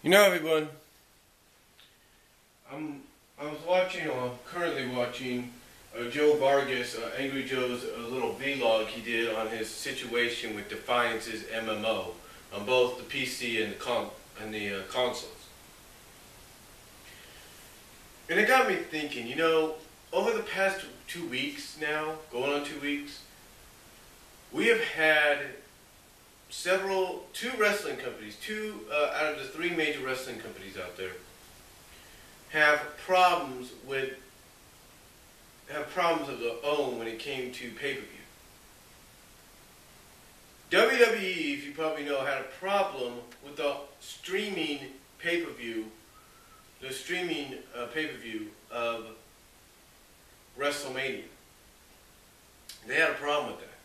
You know, everyone, I was watching, or I'm currently watching, Joe Vargas, Angry Joe's little vlog he did on his situation with Defiance's MMO on both the PC and the consoles. And it got me thinking, you know, over the past 2 weeks now, going on 2 weeks, we have had two wrestling companies, two out of the three major wrestling companies out there, have problems of their own when it came to pay-per-view. WWE, if you probably know, had a problem with the streaming pay-per-view, of WrestleMania. They had a problem with that.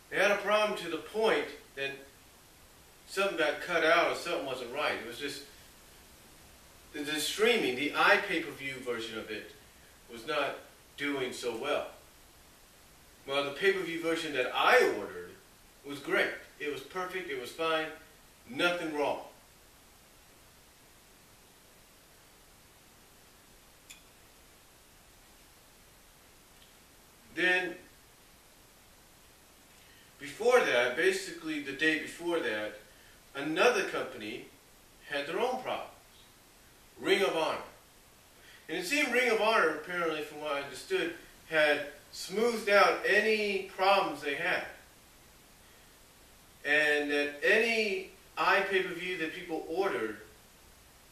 They had a problem to the point that something got cut out or something wasn't right. It was just the streaming, the iPPV version of it was not doing so well. Well, the pay-per-view version that I ordered was great. It was perfect, it was fine, nothing wrong. Then, before that, basically the day before that, another company had their own problems. Ring of Honor. And it seemed Ring of Honor, apparently from what I understood, had smoothed out any problems they had. And that any iPay-per-view that people ordered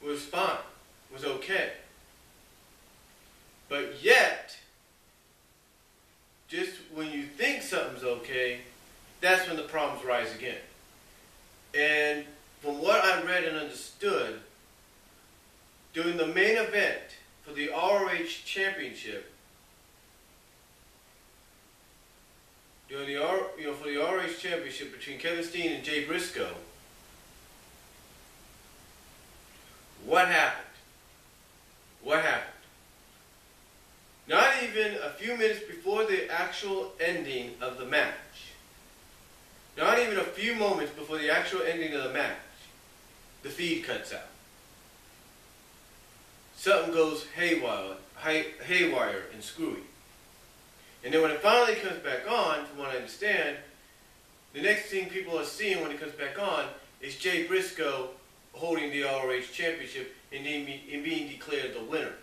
was fine, was okay. But yet, just when you think something's okay, that's when the problems rise again. And from what I read and understood, during the main event for the ROH Championship, for the ROH Championship between Kevin Steen and Jay Briscoe, what happened? What happened? Not even a few minutes before the actual ending of the match, not even a few moments before the actual ending of the match, the feed cuts out. Something goes haywire and screwy. And then when it finally comes back on, from what I understand, the next thing people are seeing when it comes back on is Jay Briscoe holding the ROH Championship and being declared the winner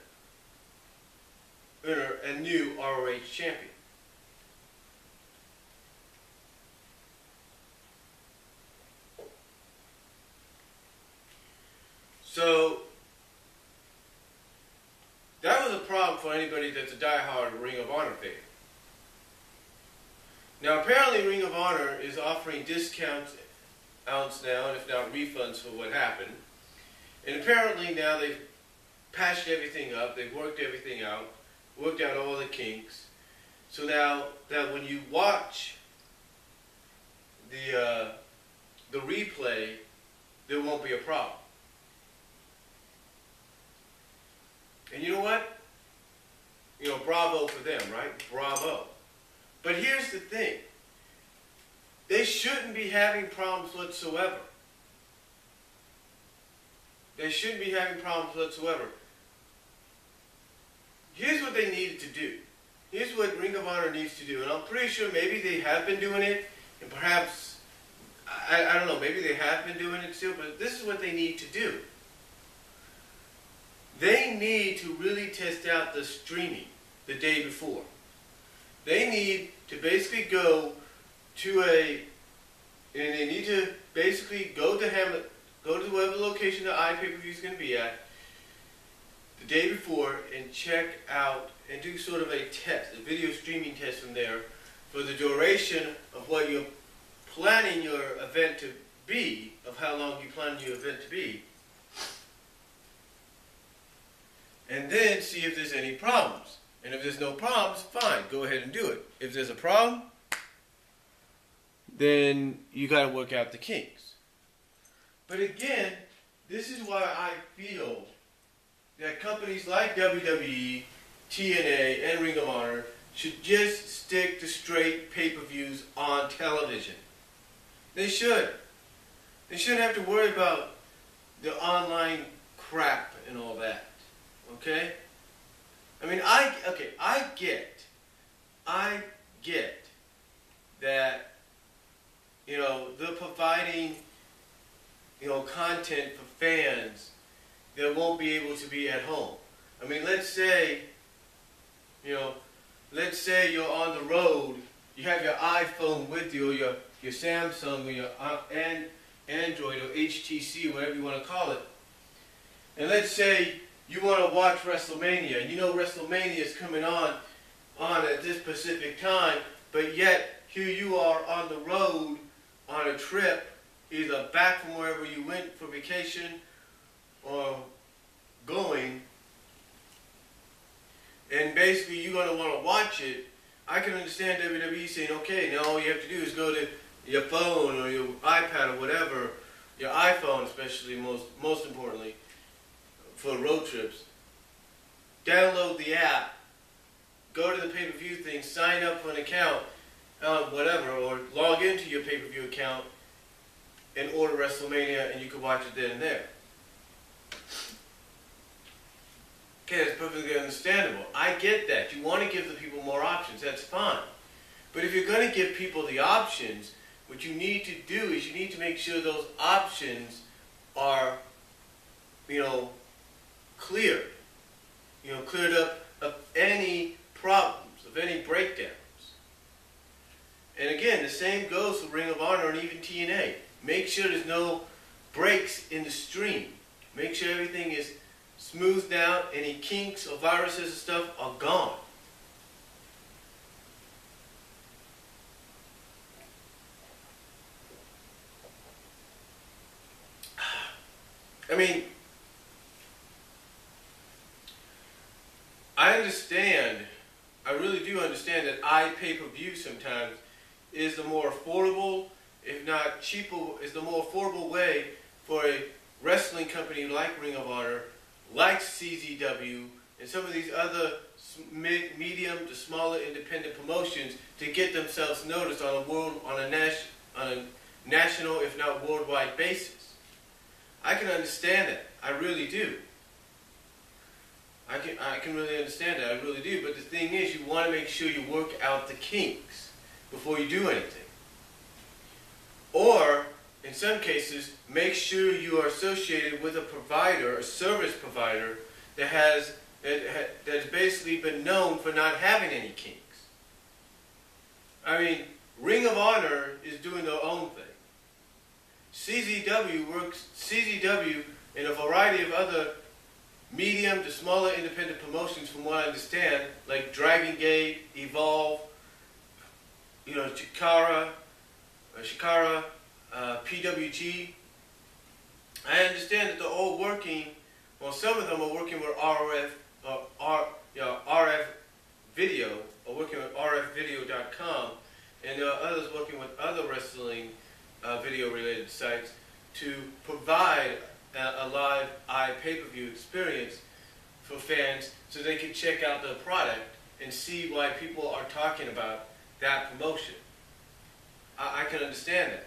and new ROH champion. So, that was a problem for anybody that's a diehard Ring of Honor fan. Now, apparently Ring of Honor is offering discounts now, and if not refunds for what happened. And apparently now they've patched everything up, they've worked everything out, worked out all the kinks. So now that when you watch the replay, there won't be a problem. And you know what? You know, bravo for them, right? Bravo. But here's the thing. They shouldn't be having problems whatsoever. They shouldn't be having problems whatsoever. Here's what they needed to do. Here's what Ring of Honor needs to do. And I'm pretty sure maybe they have been doing it. And perhaps, I don't know, maybe they have been doing it still. But this is what they need to do. They need to really test out the streaming the day before. They need to basically go to whatever location the iPay-per-view is going to be at the day before and check out and do sort of a test, a video streaming test from there for the duration of what you're planning your event to be, of how long you plan your event to be. And then see if there's any problems. And if there's no problems, fine, go ahead and do it. If there's a problem, then you got to work out the kinks. But again, this is why I feel that companies like WWE, TNA, and Ring of Honor should just stick to straight pay-per-views on television. They should. They shouldn't have to worry about the online crap and all that. Okay? I mean, I get that, you know, they're providing, you know, content for fans that won't be able to be at home. I mean, let's say, you know, let's say you're on the road, you have your iPhone with you, or your Samsung, or your Android, or HTC, whatever you want to call it. And let's say you want to watch WrestleMania, and you know WrestleMania is coming on at this specific time, but yet here you are on the road on a trip, either back from wherever you went for vacation or going, and basically you're going to want to watch it. I can understand WWE saying, okay, now all you have to do is go to your phone or your iPad or whatever, your iPhone especially, most importantly, for road trips. Download the app, go to the pay-per-view thing, sign up for an account, whatever, or log into your pay-per-view account and order WrestleMania, and you can watch it then and there. Okay, that's perfectly understandable. I get that. You want to give the people more options. That's fine. But if you're going to give people the options, what you need to do is you need to make sure those options are, you know, clear. You know, cleared up of any problems, of any breakdowns. And again, the same goes for Ring of Honor and even TNA. Make sure there's no breaks in the stream. Make sure everything is smoothed out. Any kinks or viruses and stuff are gone. I mean, I understand, I really do understand that iPPV sometimes is the more affordable, if not cheaper, is the more affordable way for a wrestling company like Ring of Honor, like CZW, and some of these other medium to smaller independent promotions to get themselves noticed on a national, if not worldwide basis. I can understand that. I really do. I can really understand that. I really do. But the thing is, you want to make sure you work out the kinks before you do anything. Or, in some cases, make sure you are associated with a provider, a service provider, that has basically been known for not having any kinks. I mean, Ring of Honor is doing their own thing. CZW and a variety of other medium to smaller independent promotions, from what I understand, like Dragon Gate, Evolve, you know, Shikara, PWG. I understand that they're all working, well, some of them are working with RF Video, or working with RFvideo.com, and there are others working with other wrestling video-related sites to provide a live iPay-per-view experience for fans so they can check out the product and see why people are talking about that promotion. I can understand that.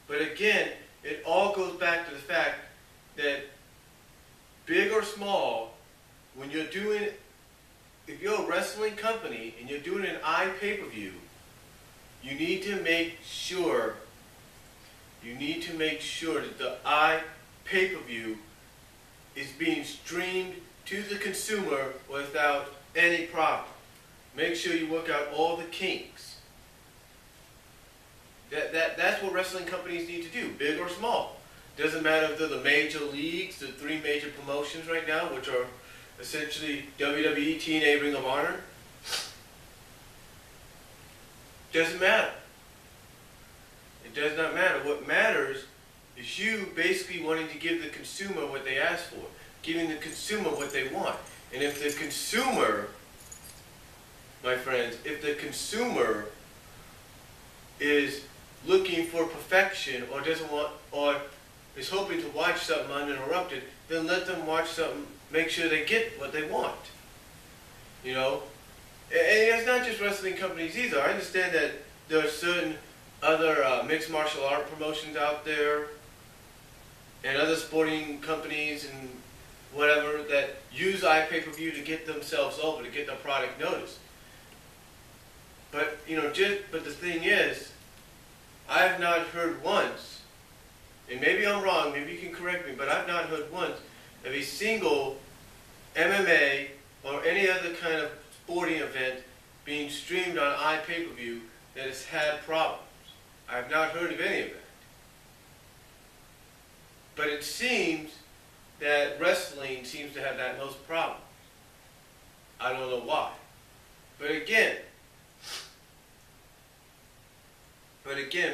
But again, it all goes back to the fact that big or small, when you're doing, if you're a wrestling company and you're doing an iPay-per-view, you need to make sure that the iPay-per-view is being streamed to the consumer without any problem. Make sure you work out all the kinks. That's what wrestling companies need to do, big or small. Doesn't matter if they're the major leagues, the three major promotions right now, which are essentially WWE, TNA, Ring of Honor. Doesn't matter. It does not matter. What matters is you basically wanting to give the consumer what they ask for, giving the consumer what they want. And if the consumer, my friends, if the consumer is looking for perfection, or doesn't want, or is hoping to watch something uninterrupted, then let them watch something, make sure they get what they want. You know? And it's not just wrestling companies either. I understand that there are certain other mixed martial art promotions out there and other sporting companies and whatever that use iPPV to get themselves over, to get their product noticed. But but the thing is, I have not heard once, and maybe I'm wrong, maybe you can correct me, but I've not heard once of a single MMA or any other kind of sporting event being streamed on iPPV that has had problems. I have not heard of any of that. But it seems that wrestling seems to have that most problem. I don't know why. But again,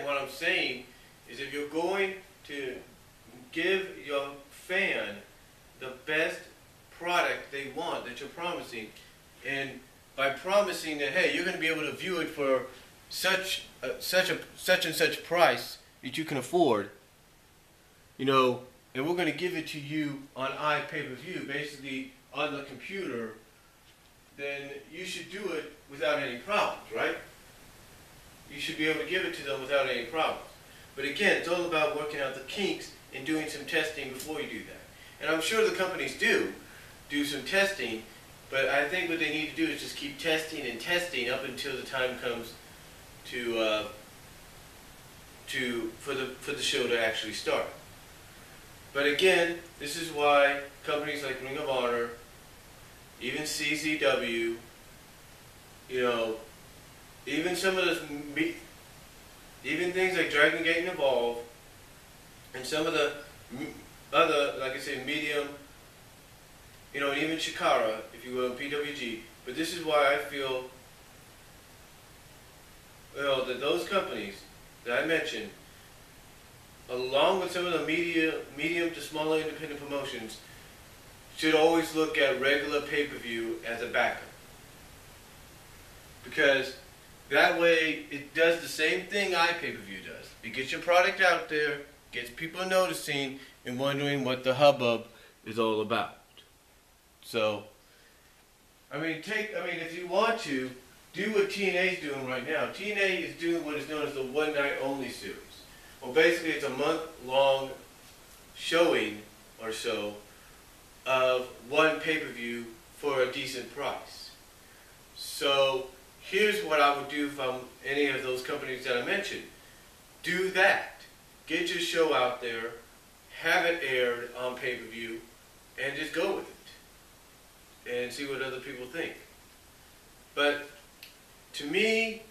what I'm saying is if you're going to give your fan the best product they want that you're promising, and by promising that, hey, you're going to be able to view it for such and such price that you can afford, and we're going to give it to you on iPPV, basically on the computer, then you should do it without any problems, right? You should be able to give it to them without any problems. But again, it's all about working out the kinks and doing some testing before you do that. And I'm sure the companies do some testing, but I think what they need to do is just keep testing and testing up until the time comes for the show to actually start. But again, this is why companies like Ring of Honor, even CZW, even some of those, even things like Dragon Gate and Evolve, and some of the other, like I say, medium, and even Shikara, if you will, PWG. But this is why I feel, that those companies that I mentioned, along with some of the medium to smaller independent promotions, should always look at regular pay-per-view as a backup. Because that way it does the same thing iPPV does. It gets your product out there, gets people noticing and wondering what the hubbub is all about. So, if you want to, do what TNA is doing right now. TNA is doing what is known as the One Night Only series. Well, basically it's a month-long showing or so of one pay-per-view for a decent price. So here's what I would do if I'm any of those companies that I mentioned. Do that. Get your show out there, have it aired on pay-per-view, and just go with it. And see what other people think. But to me,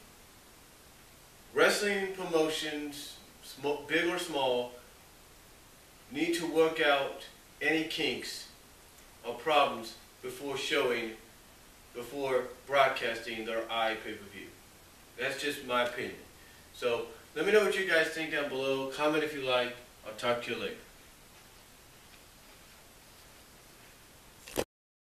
wrestling promotions, big or small, need to work out any kinks or problems before broadcasting their iPPV. That's just my opinion. So let me know what you guys think down below. Comment if you like. I'll talk to you later.